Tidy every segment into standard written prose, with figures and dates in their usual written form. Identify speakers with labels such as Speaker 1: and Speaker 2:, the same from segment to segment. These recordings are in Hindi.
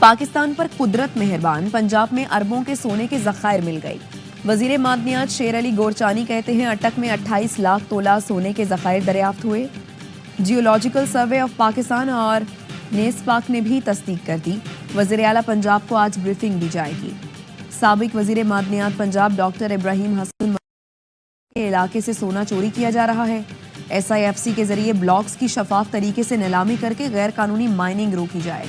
Speaker 1: पाकिस्तान पर कुदरत मेहरबान, पंजाब में अरबों के सोने के जखायर मिल गए। वजीर मादनियात शेर अली गोरचानी कहते हैं अटक में 28 लाख तोला सोने के जखायर दरियाफ्त हुए। जियोलॉजिकल सर्वे ऑफ पाकिस्तान और नेस्पाक ने भी तस्दीक कर दी। वजीर आला पंजाब को आज ब्रीफिंग दी जाएगी। साबिक वजीर मादनियात पंजाब डॉक्टर इब्राहिम हसन के इलाके से सोना चोरी किया जा रहा है। SIFC के जरिए ब्लॉक्स की शफाफ तरीके से नीलामी करके गैर कानूनी माइनिंग रोकी जाए।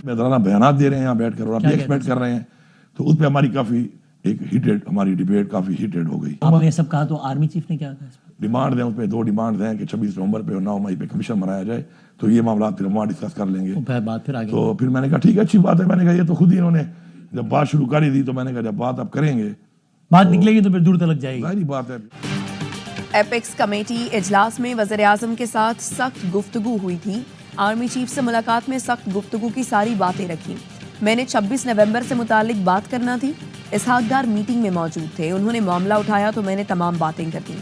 Speaker 2: मैदाना बयान दे रहे हैं यहाँ बैठकर और आप भी एक्सपेक्ट कर रहे हैं, तो उस पर हमारी काफी एक हीटेड हमारी डिबेट काफी हीटेड हो गई।
Speaker 3: आपने सब कहा तो आर्मी चीफ ने क्या कहा?
Speaker 2: डिमांड है, उसमें 2 डिमांड हैं कि 26 नवंबर पे और 9 मई पे कमीशन बनाया जाए, तो ये मामला फिर वहाँ डिस्कस कर लेंगे।
Speaker 3: बात फिर आगे
Speaker 2: तो फिर मैंने कहा ठीक है, अच्छी बात है। मैंने कहा ये तो खुद ही इन्होंने जब बात शुरू कर ही दी, तो मैंने कहा जब बात अब करेंगे,
Speaker 3: बात निकलेगी तो फिर दूर तक जाएगी।
Speaker 2: सारी बात है।
Speaker 1: एपेक्स कमेटी इजलास में वज़ीर आज़म के साथ सख्त गुफ्तगू हुई थी। आर्मी चीफ से मुलाकात में सख्त गुफ्तगू की सारी बातें रखी। मैंने 26 नवंबर से मुतालिक बात करना थी। इसहाक डार मीटिंग में मौजूद थे, उन्होंने मामला उठाया तो मैंने तमाम बातें कर दी।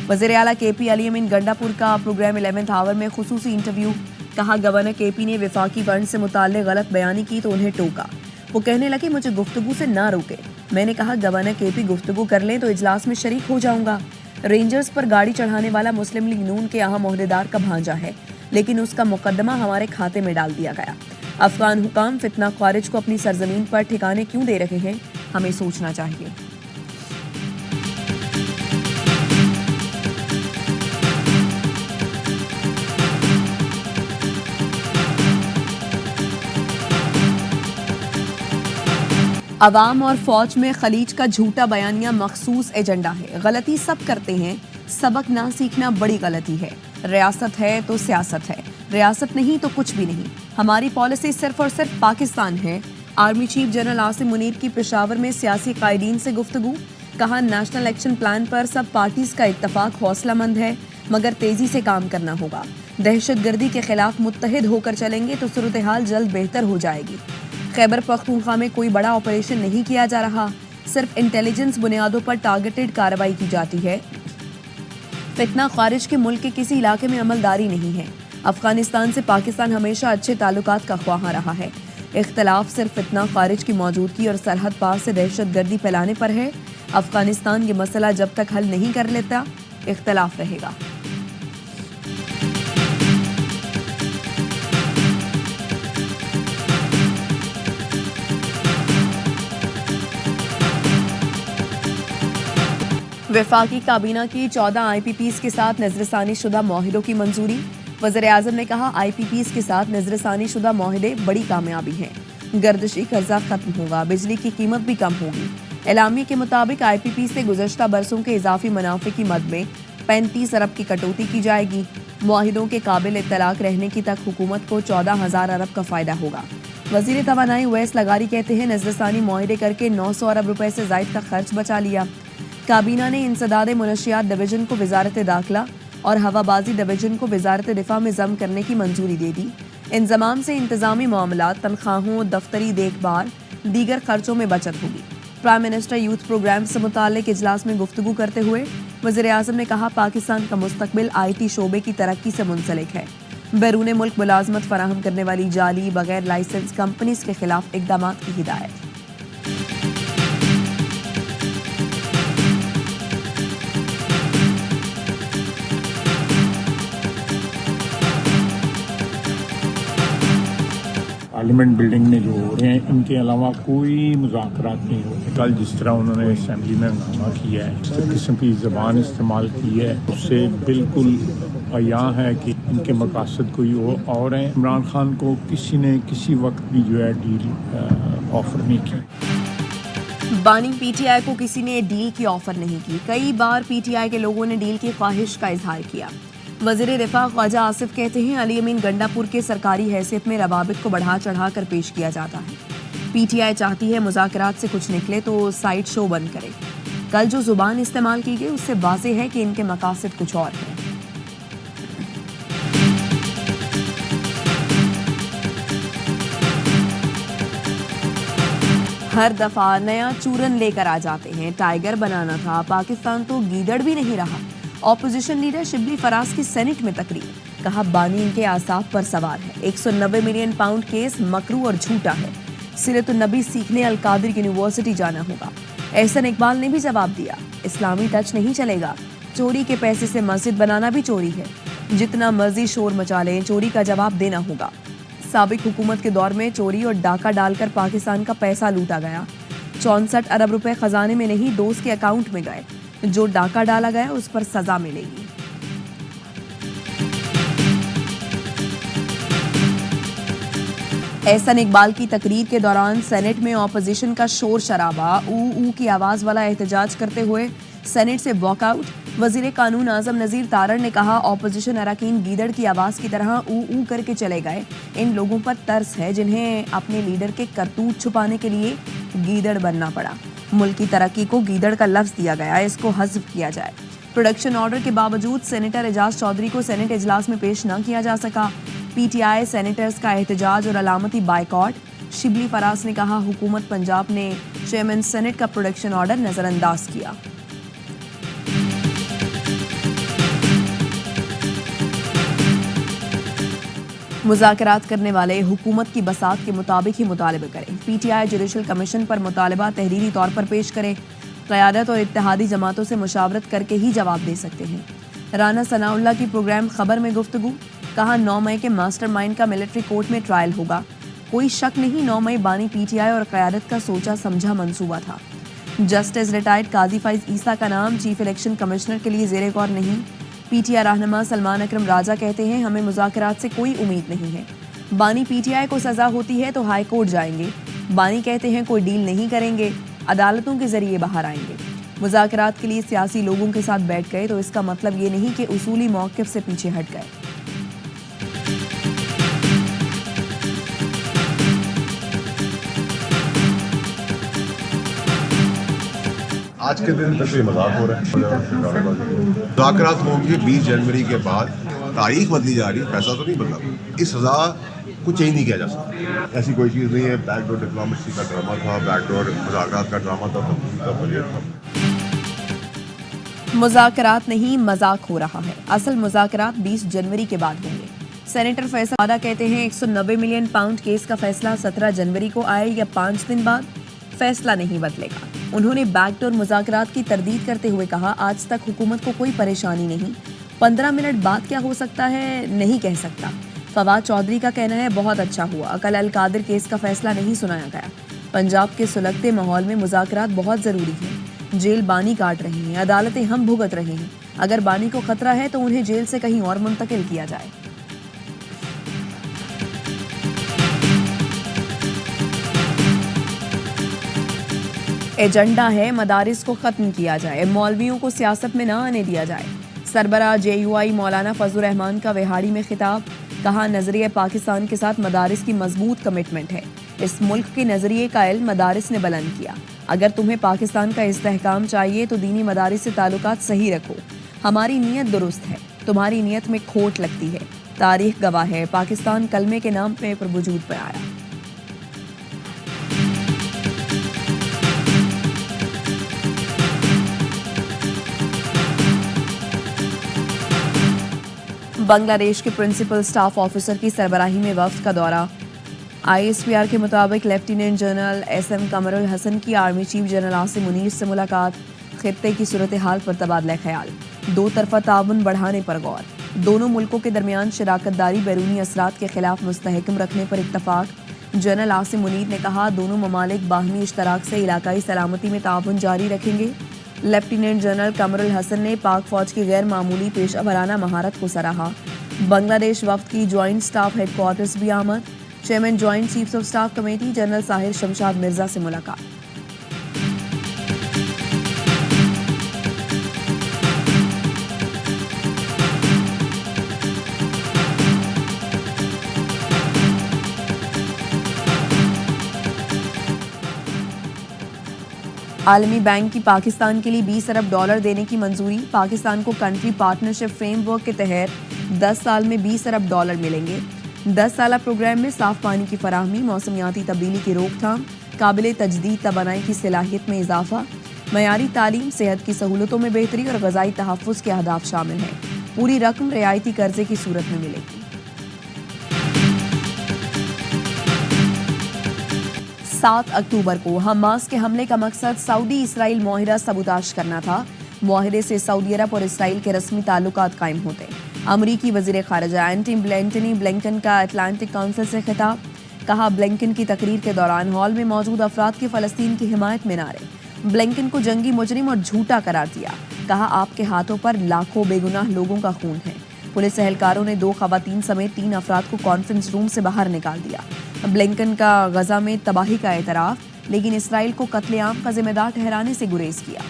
Speaker 1: वज़ीर आला KP अली अमीन गंडापुर का प्रोग्राम 11th आवर में खुसूसी इंटरव्यू। कहा गवर्नर KP ने वफाकी फंड से मुताल्लिक गलत बयानी की तो उन्हें टोका। वो कहने लगे मुझे गुफ्तगू से ना रोके। मैंने कहा गवर्नर KP गुफ्तगू कर लें तो इजलास में शरीक हो जाऊंगा। रेंजर्स पर गाड़ी चढ़ाने वाला मुस्लिम लीग नून के अहम ओहदेदार का भांजा है, लेकिन उसका मुकदमा हमारे खाते में डाल दिया गया। अफगान हुकाम फितना ख्वारिज को अपनी सरजमीन पर ठिकाने क्यों दे रहे हैं, हमें सोचना चाहिए। अवाम और फौज में खलीज का झूठा बयानिया मखसूस एजेंडा है। गलती सब करते हैं, सबक ना सीखना बड़ी गलती है। रियासत है तो सियासत है, रियासत नहीं तो कुछ भी नहीं। हमारी पॉलिसी सिर्फ और सिर्फ पाकिस्तान है। Army chief general Asim Munir की पेशावर में सियासी कायदीन से गुफ्तगू। कहा नेशनल एक्शन प्लान पर सब पार्टीज का इत्तफाक हौसलामंद है, मगर तेजी से काम करना होगा। दहशतगर्दी के खिलाफ मुत्तहिद होकर चलेंगे तो सूरत हाल जल्द बेहतर हो जाएगी। खैबर पख्तूनख्वा में कोई बड़ा ऑपरेशन नहीं किया जा रहा, सिर्फ इंटेलिजेंस बुनियादों पर टारगेटेड कार्रवाई की जाती है। फितना खारिज के मुल्क के किसी इलाके में अमलदारी नहीं है। अफगानिस्तान से पाकिस्तान हमेशा अच्छे ताल्लुकात का ख्वाहा रहा है। इख्तलाफ सिर्फ फितना खारिज की मौजूदगी और सरहद पार से दहशतगर्दी फैलाने पर है। अफगानिस्तान ये मसला जब तक हल नहीं कर लेता, इख्तलाफ रहेगा। वफाकी काबीना की 14 IPPs के साथ नजरसानी शुदा माहिदों की मंजूरी। वज़ीर आज़म ने कहा IPPs के साथ नजरसानी शुदा माहिदे बड़ी कामयाबी हैं। गर्दशी कर्जा खत्म होगा, बिजली की कीमत भी कम होगी। एलामिया के मुताबिक IPP से गुज़श्ता बरसों के इजाफी मुनाफे की मद में 35 अरब की कटौती की जाएगी। माहिदों के काबिल इत्तलाक रहने की तक हुकूमत को 14,000 अरब का फ़ायदा होगा। वज़ीर तवानाई उवैस लगारी कहते हैं नजरसानी माहिदे करके 900 अरब रुपए से ज़ायद का खर्च बचा लिया। काबीना ने इंसदाद मुनशियात डिवीजन को वजारत दाखिला और हवाबाजी डिवीजन को वजारत दिफा में जम करने की मंजूरी दे दी। इंजमाम से इंतजामी मामला, तनख्वाहों, दफ्तरी देखभाल, दीगर खर्चों में बचत होगी। प्राइम मिनिस्टर यूथ प्रोग्राम से मुताल्लिक इजलास में गुफ्तगू करते हुए वज़ीर आज़म ने कहा पाकिस्तान का मुस्तकबिल IT शोबे की तरक्की से मुंसलिक है। बैरून मुल्क मुलाजमत फराहम करने वाली जाली बगैर लाइसेंस कंपनीज के खिलाफ इकदाम की हिदायत।
Speaker 4: पार्लियामेंट बिल्डिंग में जो हो रहे हैं, इनके अलावा कोई मुज़ाकरात नहीं होते। कल जिस तरह उन्होंने असेंबली में हंगामा किया है, जिस किस्म की ज़बान इस्तेमाल की है, उससे बिल्कुल अयां है कि इनके मकासद कोई और हैं। इमरान खान को किसी ने किसी वक्त भी जो है डील ऑफर नहीं की।
Speaker 1: बानी PTI को किसी ने डील की ऑफर नहीं की। कई बार PTI के लोगों ने डील की ख्वाहिश का इजहार किया। वज़ीर दिफा ख्वाजा आसिफ कहते हैं अली अमीन गंडापुर के सरकारी हैसियत में रवाबित को बढ़ा चढ़ा कर पेश किया जाता है। PTI चाहती है मुज़ाकरात से कुछ निकले तो साइड शो बंद करे। कल जो जुबान इस्तेमाल की गई उससे वाज़ेह है कि इनके मकासद कुछ और हैं। हर दफा नया चूरन लेकर आ जाते हैं। टाइगर बनाना था, पाकिस्तान तो गीदड़ भी नहीं रहा। ऑपोजिशन लीडर शिबली फराज की सेनेट में तकरीर। कहा बानी इनके आसाफ पर सवार है। 190 मिलियन पाउंड केस मकरू और झूठा है। सिरे तो नबी सीखने अलकादिर यूनिवर्सिटी जाना होगा। एहसन इकबाल ने भी जवाब दिया, इस्लामी टच नहीं चलेगा। चोरी के पैसे से मस्जिद बनाना भी चोरी है। जितना मर्जी शोर मचा लें, चोरी का जवाब देना होगा। साबिक हुकूमत के दौर में चोरी और डाका डालकर पाकिस्तान का पैसा लूटा गया। 64 अरब रुपए खजाने में नहीं, दोस्त के अकाउंट में गए। जो डाका डाला गया उस पर सजा मिलेगी। एहसन इकबाल की तकरीर के दौरान सेनेट में ऑपोजिशन का शोर शराबा, ऊ की आवाज वाला एहतजाज करते हुए सेनेट से वॉकआउट। वजीर कानून आजम नजीर तारड़ ने कहा, ऑपोजिशन अरकान गीदड़ की आवाज की तरह ऊ करके चले गए। इन लोगों पर तरस है जिन्हें अपने लीडर के करतूत छुपाने के लिए गीदड़ बनना पड़ा। मुल्क की तरक्की को गीदड़ का लफ्ज दिया गया, इसको हज़्फ किया जाए। प्रोडक्शन ऑर्डर के बावजूद सेनेटर एजाज चौधरी को सेनेट इजलास में पेश न किया जा सका। पीटीआई सेनेटर्स का एहतजाज और अलामती बायकॉट। शिबली फराज ने कहा, हुकूमत पंजाब ने चेयरमैन सेनेट का प्रोडक्शन ऑर्डर नजरअंदाज किया। मुज़ाकरात करने वाले हुकूमत की बसात के मुताबिक ही मुतालबे करें। पीटीआई जुडिशल कमीशन पर मुतालबा तहरीरी तौर पर पेश करें। क़यादत और इत्तेहादी जमातों से मुशावरत करके ही जवाब दे सकते हैं। राना सनाउल्लाह की प्रोग्राम खबर में गुफ्तगू। कहा, 9 मई के मास्टरमाइंड का मिलिट्री कोर्ट में ट्रायल होगा। कोई शक नहीं, 9 मई बानी पीटीआई और क़यादत का सोचा समझा मंसूबा था। जस्टिस रिटायर्ड काजी फैज ईसा का नाम चीफ इलेक्शन कमिश्नर के लिए ज़ेरे गौर नहीं। पीटीआई रहनुमा सलमान अकरम राजा कहते हैं, हमें मुज़ाकरात से कोई उम्मीद नहीं है। बानी पीटीआई को सज़ा होती है तो हाई कोर्ट जाएंगे। बानी कहते हैं कोई डील नहीं करेंगे, अदालतों के जरिए बाहर आएंगे। मुज़ाकरात के लिए सियासी लोगों के साथ बैठ गए तो इसका मतलब ये नहीं कि उसूली मौक़िफ़ से पीछे हट गए।
Speaker 5: आज के दिन तक ये मजाक हो रहा है। मुज़ाकरात होंगे 20 जनवरी के बाद, तारीख बदली जा रही है, पैसा तो नहीं बदला। इस सज़ा को चेंज नहीं किया जा सकता। ऐसी कोई चीज़ नहीं है। बैकडोर डिप्लोमेसी का ड्रामा था, बैकडोर मुज़ाकरात का ड्रामा था, का बजट था।
Speaker 1: मुज़ाकरात नहीं, मजाक हो रहा है। असल मुज़ाकरात 20 जनवरी के बाद होंगे। सेनेटर फैसल वादा कहते हैं 190 मिलियन पाउंड केस का फैसला 17 जनवरी को आए या 5 दिन बाद, फैसला नहीं बदलेगा। उन्होंने बैकडोर मुज़ाकरात की तरदीद करते हुए कहा, आज तक हुकूमत को कोई परेशानी नहीं। 15 मिनट बाद क्या हो सकता है नहीं कह सकता। फवाद चौधरी का कहना है, बहुत अच्छा हुआ अकल अल कादिर केस का फैसला नहीं सुनाया गया। पंजाब के सुलगते माहौल में मुज़ाकरात बहुत ज़रूरी है। जेल बानी काट रहे हैं, अदालतें हम भुगत रहे हैं। अगर बानी को खतरा है तो उन्हें जेल से कहीं और मुंतकिल किया जाए। एजेंडा है मदारिस को खत्म किया जाए, मौलवियों को सियासत में न आने दिया जाए। सरबराह JUI मौलाना फजलुर रहमान का विहाड़ी में खिताब। कहा, नजरिया पाकिस्तान के साथ मदारिस की मजबूत कमिटमेंट है। इस मुल्क के नजरिए का इल्म मदारिस ने बुलंद किया। अगर तुम्हें पाकिस्तान का इस्तेहकाम चाहिए तो दीनी मदारिस से ताल्लुकात सही रखो। हमारी नीयत दुरुस्त है, तुम्हारी नीयत में खोट लगती है। तारीख गवाह है, पाकिस्तान कलमे के नाम पे वजूद पर आया। बांग्लादेश के प्रिंसिपल स्टाफ ऑफिसर की सरबराही में वफ्द का दौरा। ISPR के मुताबिक lieutenant general SM Qamrul Hasan की army chief general Asim Munir से मुलाकात। खित्ते की सूरत हाल पर तबादला ख्याल। 2 तरफा ताउन बढ़ाने पर गौर। दोनों मुल्कों के दरमियान शराकतदारी बैरूनी असरात के खिलाफ मुस्तहकम रखने पर इत्तफाक। जनरल आसिम मुनीर ने कहा, दोनों ममालिक बाहमी इश्तराक से इलाकाई सलामती में ताउन जारी रखेंगे। लेफ्टिनेंट जनरल कमरुल हसन ने पाक फौज की गैर मामूली पेशा वराना महारत को सराहा। बांग्लादेश वफ्द की ज्वाइंट स्टाफ हेडक्वार्टर्स भी आमद। Chairman joint chiefs of staff committee general Sahir Shamshad Mirza से मुलाकात। आलमी बैंक की पाकिस्तान के लिए $20 अरब देने की मंजूरी। पाकिस्तान को कंट्री पार्टनरशिप फ्रेमवर्क के तहत 10 साल में $20 अरब मिलेंगे। 10 साला प्रोग्राम में साफ पानी की फराहमी, मौसमियाती तब्दीली की रोकथाम, काबिल तजदीद तवानाई की सलाहियत में इजाफा, मयारी तालीम, सेहत की सहूलतों में बेहतरी और ग़ज़ाई तहफ़्फ़ुज़ के अहदाफ शामिल हैं। पूरी रकम रियायती कर्जे की सूरत में मिलेगी। 7 अक्टूबर को हमास के हमले का मकसद सऊदी इसराइल मुआहिदा सबूताश करना था। मुआहिदे से सऊदी अरब और इसराइल के रस्मी ताल्लुकात कायम होते। अमरीकी वजीर खारजा एंटनी ब्लिंकन का अटलांटिक काउंसिल से खिताब। कहा, ब्लिंकन की तकरीर के दौरान हॉल में मौजूद अफराद के फलस्तीन की हिमायत में नारे। ब्लिंकन को जंगी मुजरिम और झूठा करार दिया। कहा, आपके हाथों पर लाखों बेगुनाह लोगों का खून है। पुलिस एहलकारों ने 2 खवातीन समेत 3 अफराद को कॉन्फ्रेंस रूम से बाहर निकाल दिया। ब्लिंकन का गजा में तबाही का एतराफ, लेकिन इसराइल को कत्लेआम का जिम्मेदार ठहराने से गुरेज किया।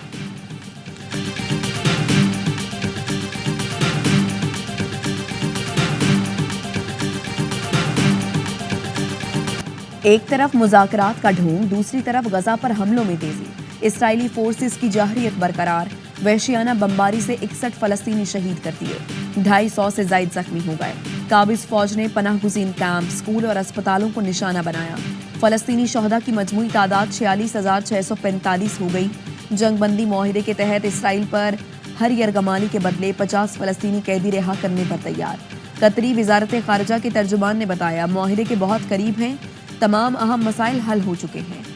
Speaker 1: एक तरफ मुज़ाकरात का ढोंग, दूसरी तरफ गजा पर हमलों में तेजी। इसराइली फोर्सेस की जाहरियत बरकरार। वहशियाना बमबारी से 61 फलस्तीनी शहीद कर दिए, 250 से ज्यादा जख्मी हो गए। काबिज फौज ने पनाहगुज़ीन कैंप, स्कूल और अस्पतालों को निशाना बनाया। फलस्तीनी शहदा की मजमूई तादाद 46,645 हो गई। जंगबंदी मुआहिदे के तहत इसराइल पर हर यरगमाली के बदले 50 फलस्तीनी कैदी रिहा करने पर तैयार। कतरी वजारत खारजा के तर्जुमान ने बताया, मुआहिदे के बहुत करीब हैं, तमाम अहम मसाइल हल हो चुके हैं।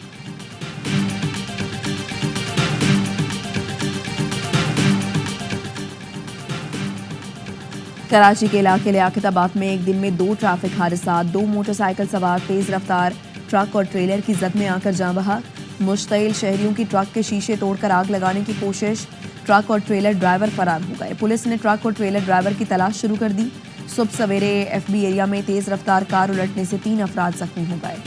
Speaker 1: कराची के इलाके लियाकताबाद में एक दिन में 2 ट्रैफिक हादसा, 2 मोटरसाइकिल सवार तेज रफ्तार ट्रक और ट्रेलर की जद में आकर जाँ बहा। मुश्तइल शहरियों की ट्रक के शीशे तोड़कर आग लगाने की कोशिश, ट्रक और ट्रेलर ड्राइवर फरार हो गए। पुलिस ने ट्रक और ट्रेलर ड्राइवर की तलाश शुरू कर दी। सुबह सवेरे FB एरिया में तेज रफ्तार कार उलटने से 3 अफराद जख्मी हो गए।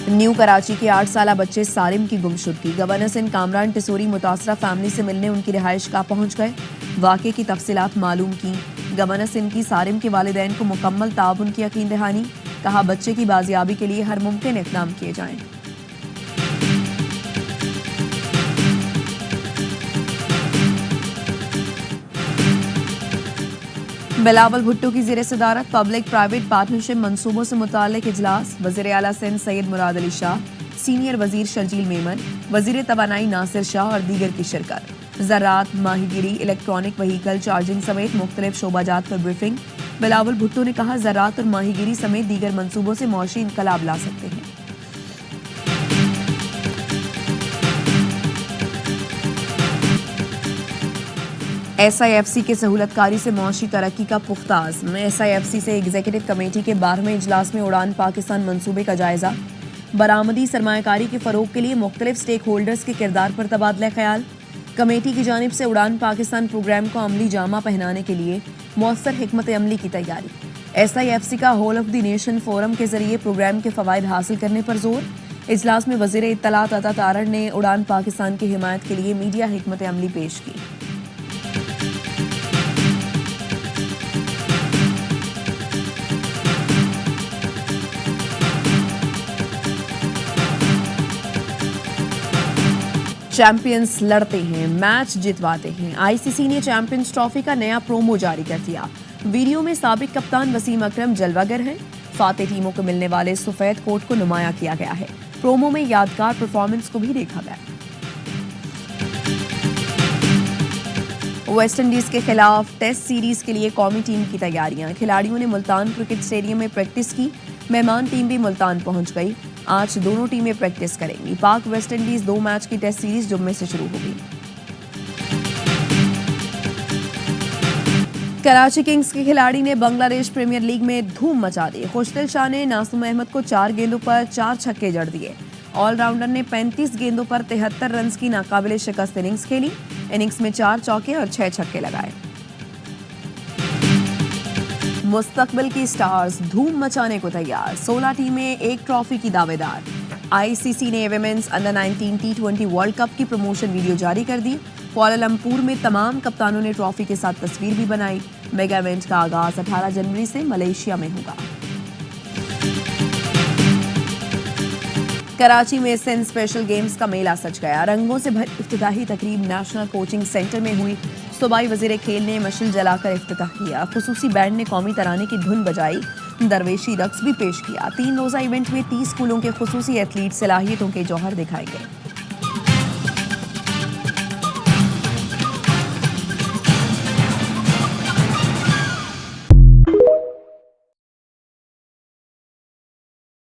Speaker 1: न्यू कराची के 8 साला बच्चे सारिम की गुमशुदगी। गवर्नर सिंध कामरान टिसोरी मुतासरा फैमिली से मिलने उनकी रिहाइश गाह पहुंच गए, वाक़े की तफसीलात मालूम की। गवर्नर सिंध की सारिम के वालिदैन को मुकम्मल ताउन की यकीन दहानी। कहा, बच्चे की बाजियाबी के लिए हर मुमकिन इक़दाम किए जाएं। बिलावल भुट्टो की ज़ेर सदारत पब्लिक प्राइवेट पार्टनरशिप मंसूबों से मुताल्लिक इजलास। वज़ीर आला सिंध सैयद मुराद अली शाह, सीनियर वजीर शर्जील मेमन, वजीर तवानाई नासिर शाह और दीगर की शिरकत। ज़राअत, माहीगिरी, इलेक्ट्रॉनिक व्हीकल चार्जिंग समेत मुख्तलिफ शोबाजात पर ब्रीफिंग। बिलावल भुट्टो ने कहा, ज़राअत और माहीगिरी समेत दीगर मंसूबों से मौशी इनकलाब ला सकते हैं। SIFC के सहूलतकारी से मौशी तरक्की का पुख्ता अज़्म। SIFC से एग्जीक्यूटिव कमेटी के 12वें इजलास में उड़ान पाकिस्तान मंसूबे का जायजा। बरामदी सरमायाकारी के फ़रोग के लिए मुख्तलिफ स्टेक होल्डर्स के किरदार पर तबादला ख्याल। कमेटी की जानिब से उड़ान पाकिस्तान प्रोग्राम को अमली जामा पहनाने के लिए मौसर हिकमत अमली की तैयारी। SIFC का whole of the nation forum के जरिए प्रोग्राम के फ़वाइद हासिल करने पर जोर। इजलास में वज़ीर इत्तलात अता तारड़ ने उड़ान पाकिस्तान की हिमायत के लिए मीडिया हिकमत अमली पेश की। चैंपियंस लड़ते हैं, मैच जितवाते हैं। ICC ने चैंपियंस ट्रॉफी का नया प्रोमो जारी कर दिया। वीडियो में साबिक कप्तान वसीम अकरम जलवागर हैं। फाते टीमों को मिलने वाले सफेद कोट को नुमाया किया गया है। प्रोमो में यादगार परफॉर्मेंस को भी देखा गया। वेस्ट इंडीज के खिलाफ टेस्ट सीरीज के लिए कौमी टीम की तैयारियां। खिलाड़ियों ने मुल्तान क्रिकेट स्टेडियम में प्रैक्टिस की। मेहमान टीम भी मुल्तान पहुंच गई। आज दोनों टीमें प्रैक्टिस करेंगी। पाक वेस्ट इंडीज 2 मैच की टेस्ट सीरीज जुम्मे से शुरू होगी। कराची किंग्स के खिलाड़ी ने बांग्लादेश प्रीमियर लीग में धूम मचा दी। खुशदिल शाह ने नासुम अहमद को 4 गेंदों पर 4 छक्के जड़ दिए। ऑलराउंडर ने 35 गेंदों पर 73 रन की नाकाबिले शिकस्त इनिंग्स खेली। इनिंग्स में 4 चौके और 6 छक्के लगाए। मुस्तकबिल की स्टार्स धूम मचाने को तैयार। 16 टीमें एक ट्रॉफी की दावेदार। ICC ने women's under 19 T20 world cup की प्रमोशन वीडियो जारी कर दी। कुआलालंपुर में तमाम कप्तानों ने ट्रॉफी के साथ तस्वीर भी बनाई। मेगा इवेंट का आगाज 18 जनवरी से मलेशिया में होगा। कराची में सिंध स्पेशल गेम्स का मेला सज गया। रंगों से भरी इफ्तिताही तकरीब नेशनल कोचिंग सेंटर में हुई। सूबाई वजीर खेल ने मशल जलाकर इफ्तिताह किया। खुसूसी बैंड ने कौमी तराने की धुन बजाई। दरवेशी रक्स भी पेश किया। 3 रोजा इवेंट में 30 स्कूलों के खुसूसी एथलीट सलाहियतों के जौहर दिखाए गए।